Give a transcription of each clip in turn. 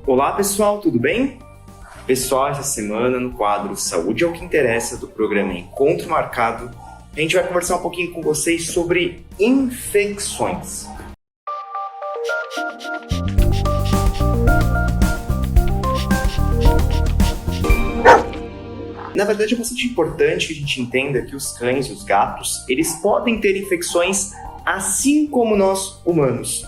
Olá pessoal, tudo bem? Pessoal, essa semana no quadro Saúde é o que Interessa do programa Encontro Marcado, a gente vai conversar um pouquinho com vocês sobre infecções. Na verdade, é bastante importante que a gente entenda que os cães e os gatos, eles podem ter infecções assim como nós, humanos.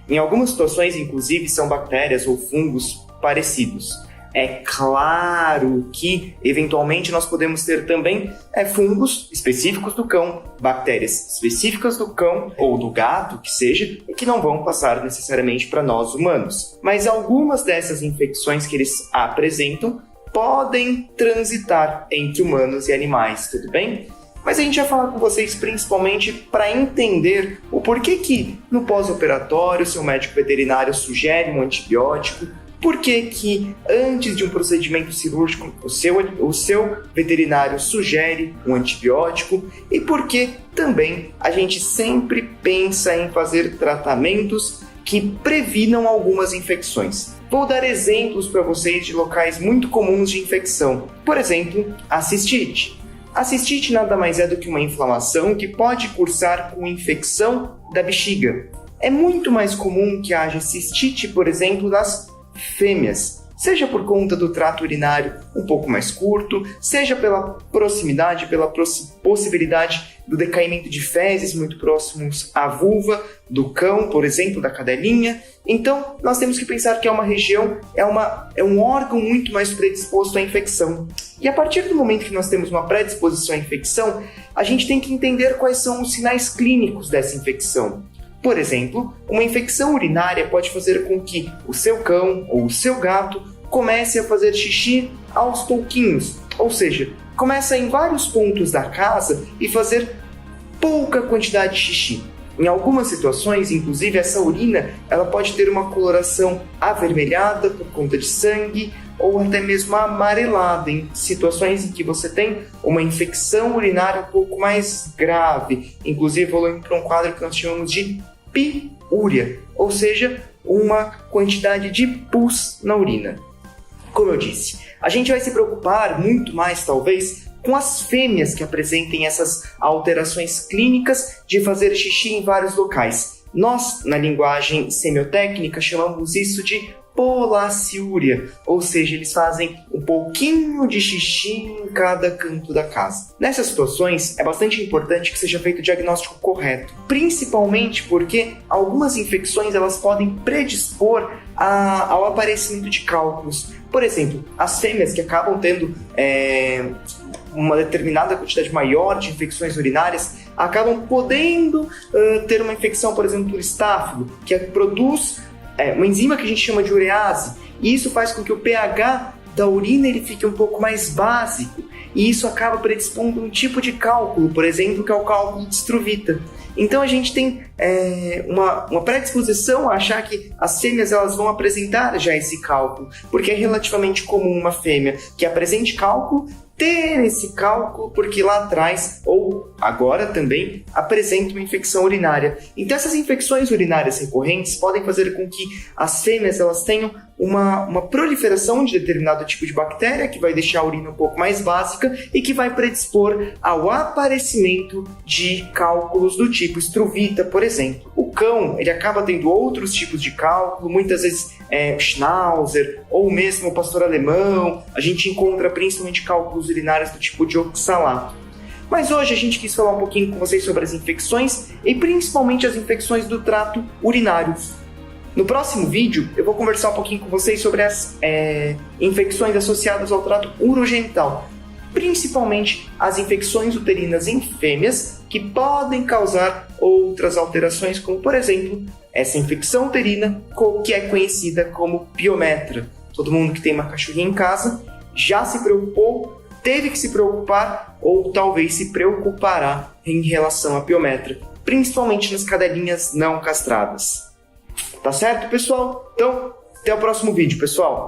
Em algumas situações, inclusive, são bactérias ou fungos parecidos. É claro que, eventualmente, nós podemos ter também fungos específicos do cão, bactérias específicas do cão ou do gato, que seja, e que não vão passar necessariamente para nós humanos. Mas algumas dessas infecções que eles apresentam podem transitar entre humanos e animais, tudo bem? Mas a gente vai falar com vocês principalmente para entender o porquê que no pós-operatório seu médico veterinário sugere um antibiótico, porquê que antes de um procedimento cirúrgico o seu veterinário sugere um antibiótico e porquê também a gente sempre pensa em fazer tratamentos que previnam algumas infecções. Vou dar exemplos para vocês de locais muito comuns de infecção. Por exemplo, a cistite. A cistite nada mais é do que uma inflamação que pode cursar com infecção da bexiga. É muito mais comum que haja cistite, por exemplo, nas fêmeas, seja por conta do trato urinário um pouco mais curto, seja pela proximidade, pela possibilidade do decaimento de fezes muito próximos à vulva do cão, por exemplo, da cadelinha. Então, nós temos que pensar que é uma região, é um órgão muito mais predisposto à infecção. E a partir do momento que nós temos uma predisposição à infecção, a gente tem que entender quais são os sinais clínicos dessa infecção. Por exemplo, uma infecção urinária pode fazer com que o seu cão ou o seu gato comece a fazer xixi aos pouquinhos, ou seja, começa em vários pontos da casa e fazer pouca quantidade de xixi. Em algumas situações, inclusive, essa urina ela pode ter uma coloração avermelhada por conta de sangue ou até mesmo amarelada, em situações em que você tem uma infecção urinária um pouco mais grave, inclusive evoluindo para um quadro que nós chamamos de piúria, ou seja, uma quantidade de pus na urina. Como eu disse, a gente vai se preocupar muito mais, talvez, com as fêmeas que apresentem essas alterações clínicas de fazer xixi em vários locais. Nós, na linguagem semiotécnica, chamamos isso de polaciúria, ou seja, eles fazem um pouquinho de xixi em cada canto da casa. Nessas situações, é bastante importante que seja feito o diagnóstico correto, principalmente porque algumas infecções elas podem predispor ao aparecimento de cálculos. Por exemplo, as fêmeas que acabam tendo uma determinada quantidade maior de infecções urinárias acabam podendo ter uma infecção, por exemplo, por estáfilo, que produz uma enzima que a gente chama de urease, e isso faz com que o pH da urina ele fique um pouco mais básico, e isso acaba predispondo um tipo de cálculo, por exemplo, que é o cálculo de Struvita. Então a gente tem uma predisposição a achar que as fêmeas elas vão apresentar já esse cálculo, porque é relativamente comum uma fêmea que apresente cálculo ter esse cálculo porque lá atrás, ou agora também, apresenta uma infecção urinária. Então essas infecções urinárias recorrentes podem fazer com que as fêmeas elas tenham uma proliferação de determinado tipo de bactéria que vai deixar a urina um pouco mais básica e que vai predispor ao aparecimento de cálculos do tipo Struvita, por exemplo. O cão ele acaba tendo outros tipos de cálculo, muitas vezes Schnauzer ou mesmo o pastor alemão. A gente encontra principalmente cálculos urinários do tipo de oxalato. Mas hoje a gente quis falar um pouquinho com vocês sobre as infecções e principalmente as infecções do trato urinário. No próximo vídeo eu vou conversar um pouquinho com vocês sobre as infecções associadas ao trato urogenital, principalmente as infecções uterinas em fêmeas que podem causar outras alterações, como por exemplo essa infecção uterina que é conhecida como piometra. Todo mundo que tem uma cachorrinha em casa já se preocupou, teve que se preocupar ou talvez se preocupará em relação à piometra, principalmente nas cadelinhas não castradas. Tá certo, pessoal? Então, até o próximo vídeo, pessoal!